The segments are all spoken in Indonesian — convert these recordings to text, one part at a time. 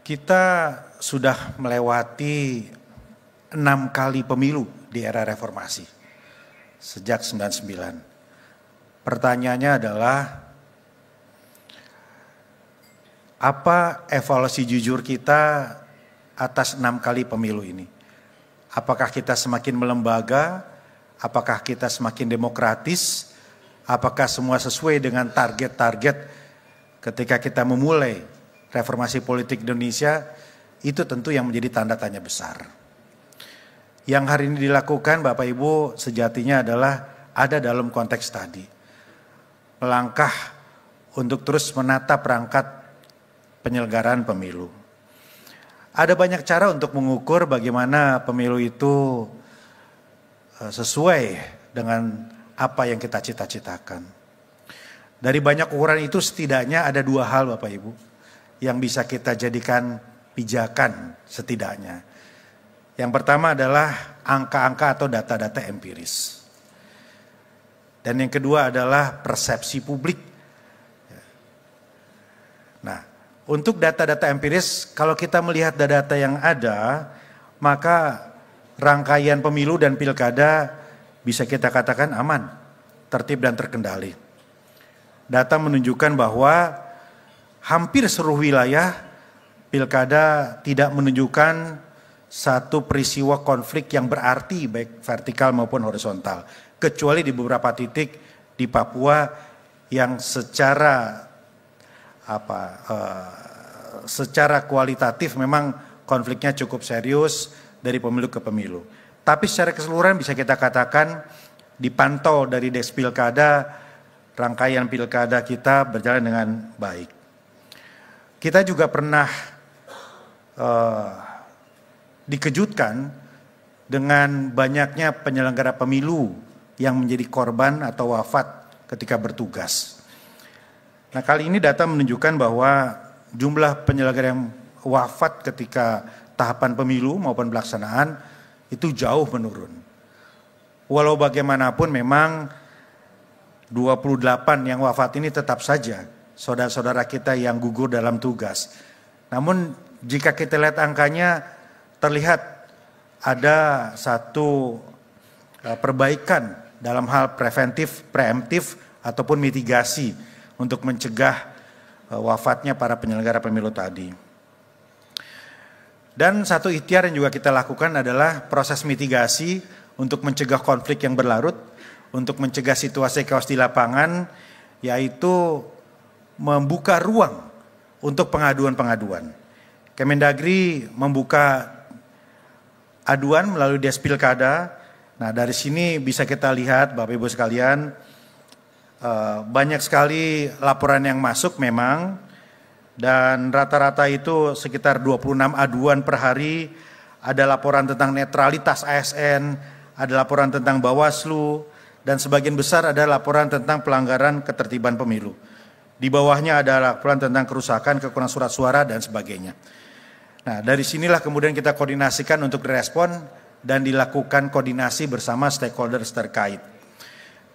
Kita sudah melewati 6 kali pemilu di era reformasi sejak 99. Pertanyaannya adalah, apa evaluasi jujur kita atas 6 kali pemilu ini? Apakah kita semakin melembaga? Apakah kita semakin demokratis? Apakah semua sesuai dengan target-target ketika kita memulai reformasi politik Indonesia? Itu tentu yang menjadi tanda tanya besar. Yang hari ini dilakukan Bapak Ibu sejatinya adalah ada dalam konteks tadi. Melangkah untuk terus menata perangkat penyelenggaraan pemilu. Ada banyak cara untuk mengukur bagaimana pemilu itu sesuai dengan apa yang kita cita-citakan. Dari banyak ukuran itu setidaknya ada 2 hal Bapak Ibu yang bisa kita jadikan pijakan setidaknya. Yang pertama adalah angka-angka atau data-data empiris. Dan yang kedua adalah persepsi publik. Nah, untuk data-data empiris, kalau kita melihat data-data yang ada, maka rangkaian pemilu dan pilkada bisa kita katakan aman, tertib dan terkendali. Data menunjukkan bahwa hampir seluruh wilayah pilkada tidak menunjukkan satu peristiwa konflik yang berarti baik vertikal maupun horizontal, kecuali di beberapa titik di Papua yang secara kualitatif memang konfliknya cukup serius dari pemilu ke pemilu. Tapi secara keseluruhan bisa kita katakan dipantau dari Des Pilkada, rangkaian pilkada kita berjalan dengan baik. Kita juga pernah dikejutkan dengan banyaknya penyelenggara pemilu yang menjadi korban atau wafat ketika bertugas. Nah, kali ini data menunjukkan bahwa jumlah penyelenggara yang wafat ketika tahapan pemilu maupun pelaksanaan itu jauh menurun. Walau bagaimanapun memang 28 yang wafat ini tetap saja saudara-saudara kita yang gugur dalam tugas. Namun jika kita lihat angkanya, terlihat ada satu perbaikan dalam hal preemptif ataupun mitigasi untuk mencegah wafatnya para penyelenggara pemilu tadi. Dan satu ikhtiar yang juga kita lakukan adalah proses mitigasi untuk mencegah konflik yang berlarut, untuk mencegah situasi chaos di lapangan, yaitu membuka ruang untuk pengaduan-pengaduan. Kemendagri membuka aduan melalui Des Pilkada. Nah, dari sini bisa kita lihat Bapak Ibu sekalian, banyak sekali laporan yang masuk memang, dan rata-rata itu sekitar 26 aduan per hari. Ada laporan tentang netralitas ASN, ada laporan tentang Bawaslu, dan sebagian besar ada laporan tentang pelanggaran ketertiban pemilu. Di bawahnya ada laporan tentang kerusakan, kekurangan surat suara, dan sebagainya. Nah, dari sinilah kemudian kita koordinasikan untuk direspon dan dilakukan koordinasi bersama stakeholders terkait.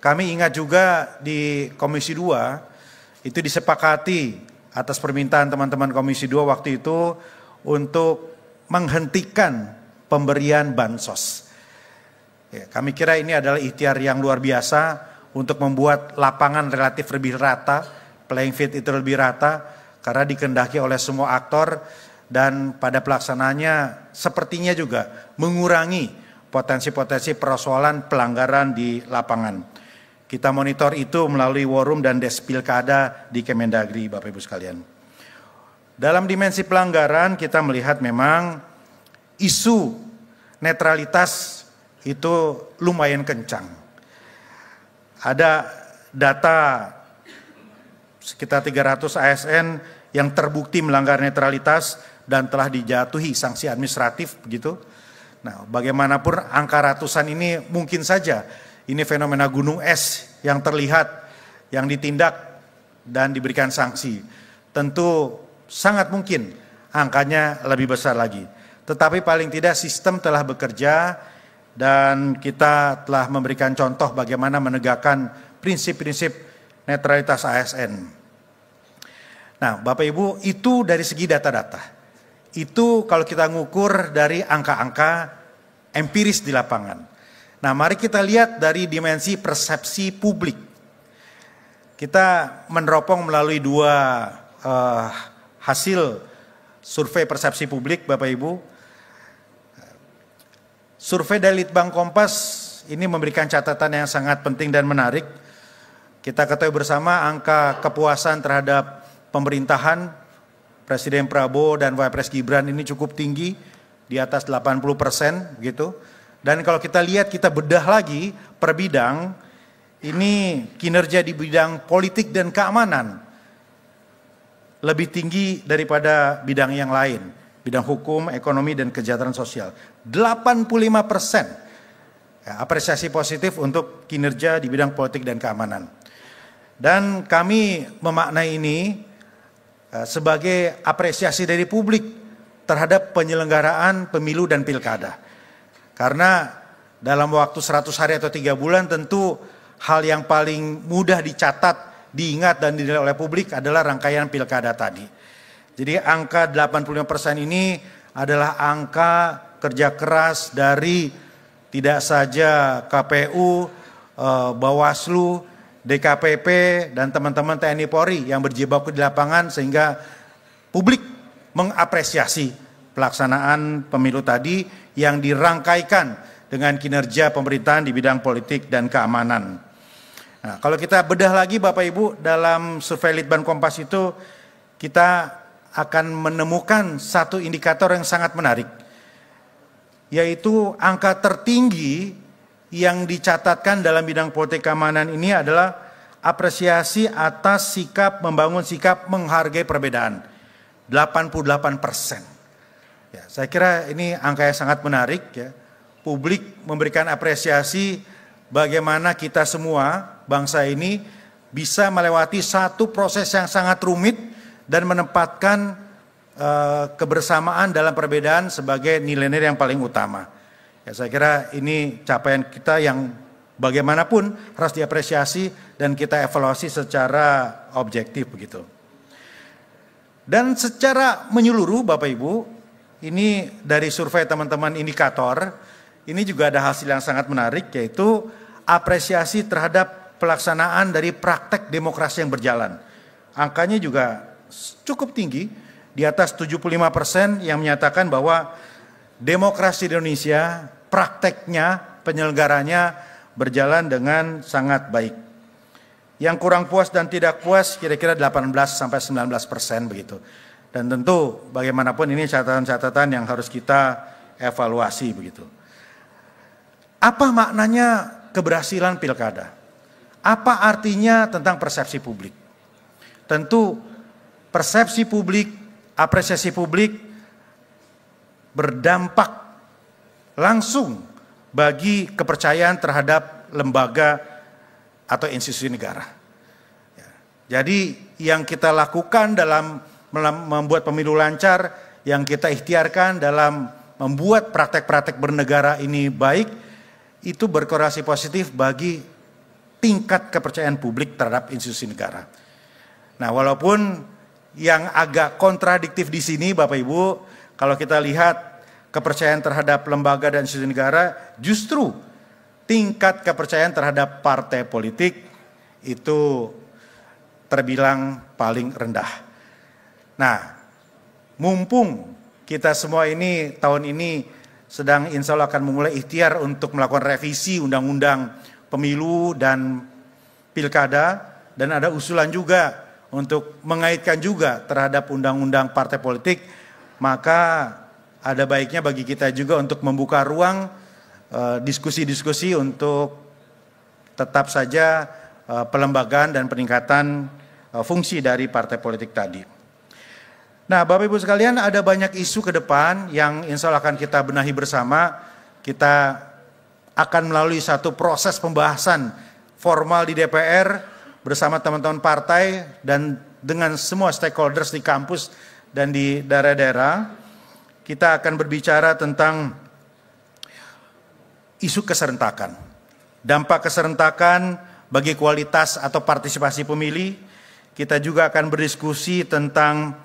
Kami ingat juga di Komisi 2 itu disepakati atas permintaan teman-teman Komisi 2 waktu itu untuk menghentikan pemberian bansos. Ya, kami kira ini adalah ikhtiar yang luar biasa untuk membuat lapangan relatif lebih rata, playing field itu lebih rata, karena dikehendaki oleh semua aktor. Dan pada pelaksanaannya sepertinya juga mengurangi potensi-potensi persoalan pelanggaran di lapangan. Kita monitor itu melalui war room dan Des Pilkada di Kemendagri, Bapak Ibu sekalian. Dalam dimensi pelanggaran kita melihat memang isu netralitas itu lumayan kencang. Ada data sekitar 300 ASN yang terbukti melanggar netralitas dan telah dijatuhi sanksi administratif begitu. Nah, bagaimanapun angka ratusan ini mungkin saja ini fenomena gunung es yang terlihat, yang ditindak dan diberikan sanksi. Tentu sangat mungkin angkanya lebih besar lagi. Tetapi paling tidak sistem telah bekerja dan kita telah memberikan contoh bagaimana menegakkan prinsip-prinsip netralitas ASN. Nah, Bapak Ibu, itu dari segi data-data. Itu kalau kita ngukur dari angka-angka empiris di lapangan. Nah, mari kita lihat dari dimensi persepsi publik. Kita meneropong melalui dua hasil survei persepsi publik, Bapak Ibu. Survei dari Litbang Kompas ini memberikan catatan yang sangat penting dan menarik. Kita ketahui bersama angka kepuasan terhadap pemerintahan Presiden Prabowo dan Wapres Gibran ini cukup tinggi, di atas 80% gitu. Dan kalau kita lihat, kita bedah lagi per bidang, ini kinerja di bidang politik dan keamanan lebih tinggi daripada bidang yang lain, bidang hukum, ekonomi, dan kesejahteraan sosial. 85% ya, apresiasi positif untuk kinerja di bidang politik dan keamanan. Dan kami memaknai ini sebagai apresiasi dari publik terhadap penyelenggaraan pemilu dan pilkada. Karena dalam waktu 100 hari atau 3 bulan tentu hal yang paling mudah dicatat, diingat dan dinilai oleh publik adalah rangkaian pilkada tadi. Jadi angka 85% ini adalah angka kerja keras dari tidak saja KPU, Bawaslu, DKPP, dan teman-teman TNI Polri yang berjibaku di lapangan sehingga publik mengapresiasi pelaksanaan pemilu tadi yang dirangkaikan dengan kinerja pemerintahan di bidang politik dan keamanan. Nah, kalau kita bedah lagi Bapak Ibu, dalam survei Litbang Kompas itu kita akan menemukan satu indikator yang sangat menarik, yaitu angka tertinggi yang dicatatkan dalam bidang politik keamanan ini adalah apresiasi atas sikap, membangun sikap menghargai perbedaan, 88%. Ya, saya kira ini angka yang sangat menarik ya. Publik memberikan apresiasi bagaimana kita semua bangsa ini bisa melewati satu proses yang sangat rumit dan menempatkan kebersamaan dalam perbedaan sebagai nilai-nilai yang paling utama. Ya, saya kira ini capaian kita yang bagaimanapun harus diapresiasi dan kita evaluasi secara objektif begitu. Dan secara menyeluruh Bapak Ibu, ini dari survei teman-teman indikator, ini juga ada hasil yang sangat menarik, yaitu apresiasi terhadap pelaksanaan dari praktek demokrasi yang berjalan. Angkanya juga cukup tinggi, di atas 75% yang menyatakan bahwa demokrasi di Indonesia, prakteknya, penyelenggaranya berjalan dengan sangat baik. Yang kurang puas dan tidak puas kira-kira 18-19% begitu. Dan tentu bagaimanapun ini catatan-catatan yang harus kita evaluasi begitu. Apa maknanya keberhasilan pilkada? Apa artinya tentang persepsi publik? Tentu persepsi publik, apresiasi publik berdampak langsung bagi kepercayaan terhadap lembaga atau institusi negara. Jadi yang kita lakukan dalam membuat pemilu lancar, yang kita ikhtiarkan dalam membuat praktek-praktek bernegara ini baik, itu berkorelasi positif bagi tingkat kepercayaan publik terhadap institusi negara. Nah, walaupun yang agak kontradiktif di sini Bapak Ibu, kalau kita lihat kepercayaan terhadap lembaga dan institusi negara, justru tingkat kepercayaan terhadap partai politik itu terbilang paling rendah. Nah, mumpung kita semua ini tahun ini sedang insya Allah akan memulai ikhtiar untuk melakukan revisi undang-undang pemilu dan pilkada, dan ada usulan juga untuk mengaitkan juga terhadap undang-undang partai politik, maka ada baiknya bagi kita juga untuk membuka ruang diskusi-diskusi untuk tetap saja pelembagaan dan peningkatan fungsi dari partai politik tadi. Nah, Bapak Ibu sekalian, ada banyak isu ke depan yang insya Allah akan kita benahi bersama. Kita akan melalui satu proses pembahasan formal di DPR bersama teman-teman partai dan dengan semua stakeholders di kampus dan di daerah-daerah. Kita akan berbicara tentang isu keserentakan, dampak keserentakan bagi kualitas atau partisipasi pemilih, Kita juga akan berdiskusi tentang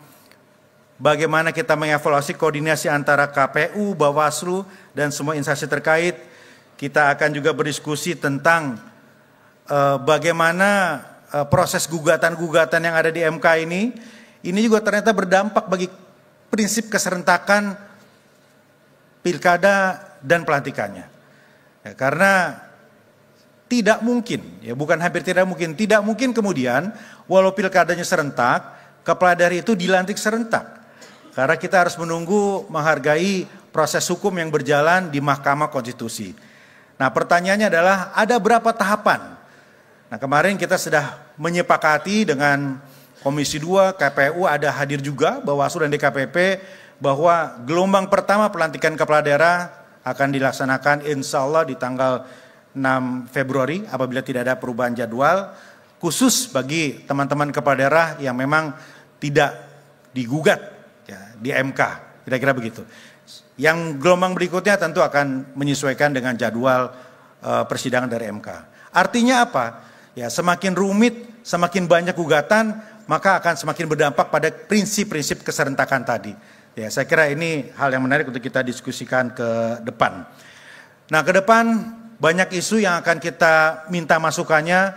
bagaimana kita mengevaluasi koordinasi antara KPU, Bawaslu, dan semua instansi terkait. Kita akan juga berdiskusi tentang bagaimana proses gugatan-gugatan yang ada di MK ini juga ternyata berdampak bagi prinsip keserentakan pilkada dan pelantikannya. Ya, karena tidak mungkin, ya bukan hampir tidak mungkin kemudian walau pilkadanya serentak, kepala daerah itu dilantik serentak. Karena kita harus menunggu menghargai proses hukum yang berjalan di Mahkamah Konstitusi. Nah, pertanyaannya adalah ada berapa tahapan? Nah, kemarin kita sudah menyepakati dengan Komisi 2, KPU ada hadir juga, Bawaslu dan DKPP, bahwa gelombang pertama pelantikan kepala daerah akan dilaksanakan insya Allah di tanggal 6 Februari apabila tidak ada perubahan jadwal, khusus bagi teman-teman kepala daerah yang memang tidak digugat ya, di MK, kira-kira begitu. Yang gelombang berikutnya tentu akan menyesuaikan dengan jadwal persidangan dari MK. Artinya apa? Ya, semakin rumit, semakin banyak gugatan, maka akan semakin berdampak pada prinsip-prinsip keserentakan tadi. Ya, saya kira ini hal yang menarik untuk kita diskusikan ke depan. Nah, ke depan banyak isu yang akan kita minta masukannya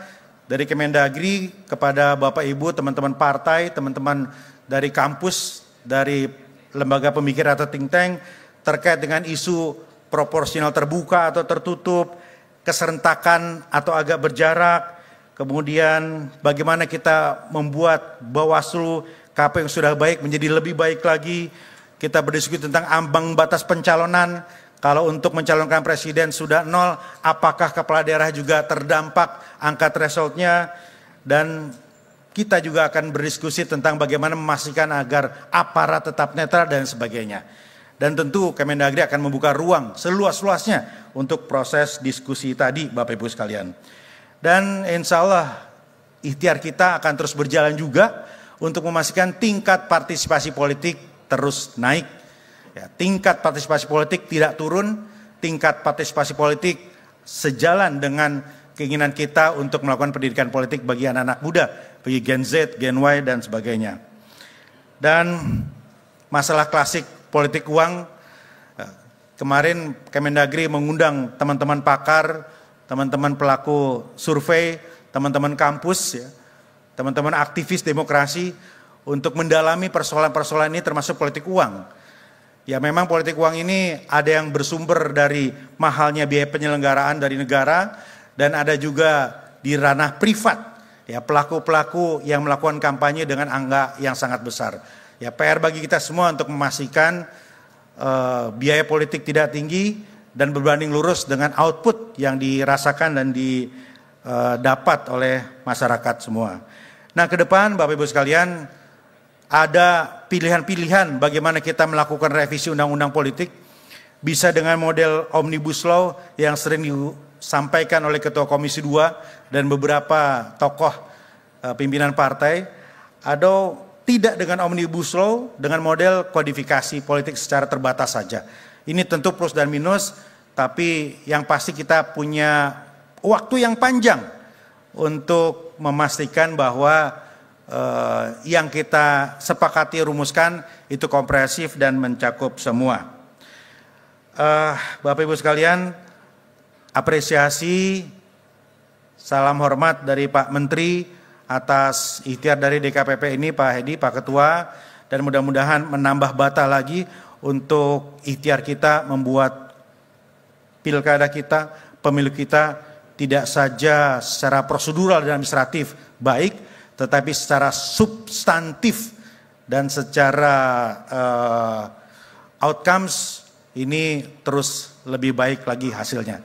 dari Kemendagri kepada Bapak Ibu, teman-teman partai, teman-teman dari kampus, dari lembaga pemikir atau think tank, terkait dengan isu proporsional terbuka atau tertutup, keserentakan atau agak berjarak, kemudian bagaimana kita membuat Bawaslu, KPU yang sudah baik menjadi lebih baik lagi. Kita berdiskusi tentang ambang batas pencalonan. Kalau untuk mencalonkan presiden sudah 0, apakah kepala daerah juga terdampak angka thresholdnya? Dan kita juga akan berdiskusi tentang bagaimana memastikan agar aparat tetap netral dan sebagainya. Dan tentu Kemendagri akan membuka ruang seluas-luasnya untuk proses diskusi tadi, Bapak Ibu sekalian. Dan insya Allah ikhtiar kita akan terus berjalan juga untuk memastikan tingkat partisipasi politik terus naik. Ya, tingkat partisipasi politik tidak turun, tingkat partisipasi politik sejalan dengan keinginan kita untuk melakukan pendidikan politik bagi anak-anak muda, bagi Gen Z, Gen Y, dan sebagainya. Dan masalah klasik politik uang, kemarin Kemendagri mengundang teman-teman pakar, teman-teman pelaku survei, teman-teman kampus, ya, teman-teman aktivis demokrasi untuk mendalami persoalan-persoalan ini termasuk politik uang. Ya memang politik uang ini ada yang bersumber dari mahalnya biaya penyelenggaraan dari negara dan ada juga di ranah privat. Ya pelaku-pelaku yang melakukan kampanye dengan angka yang sangat besar. Ya PR bagi kita semua untuk memastikan biaya politik tidak tinggi dan berbanding lurus dengan output yang dirasakan dan didapat oleh masyarakat semua. Nah ke depan Bapak Ibu sekalian ada pilihan-pilihan bagaimana kita melakukan revisi undang-undang politik. Bisa dengan model Omnibus Law yang sering disampaikan oleh Ketua Komisi 2 dan beberapa tokoh pimpinan partai. Atau tidak dengan Omnibus Law, dengan model kodifikasi politik secara terbatas saja. Ini tentu plus dan minus, tapi yang pasti kita punya waktu yang panjang untuk memastikan bahwa yang kita sepakati rumuskan itu komprehensif dan mencakup semua. Bapak Ibu sekalian, apresiasi, salam hormat dari Pak Menteri atas ikhtiar dari DKPP ini, Pak Hedi, Pak Ketua, dan mudah-mudahan menambah bata lagi untuk ikhtiar kita membuat pilkada kita, pemilu kita tidak saja secara prosedural dan administratif baik, tetapi secara substantif dan secara outcomes ini terus lebih baik lagi hasilnya.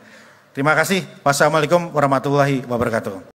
Terima kasih. Wassalamualaikum warahmatullahi wabarakatuh.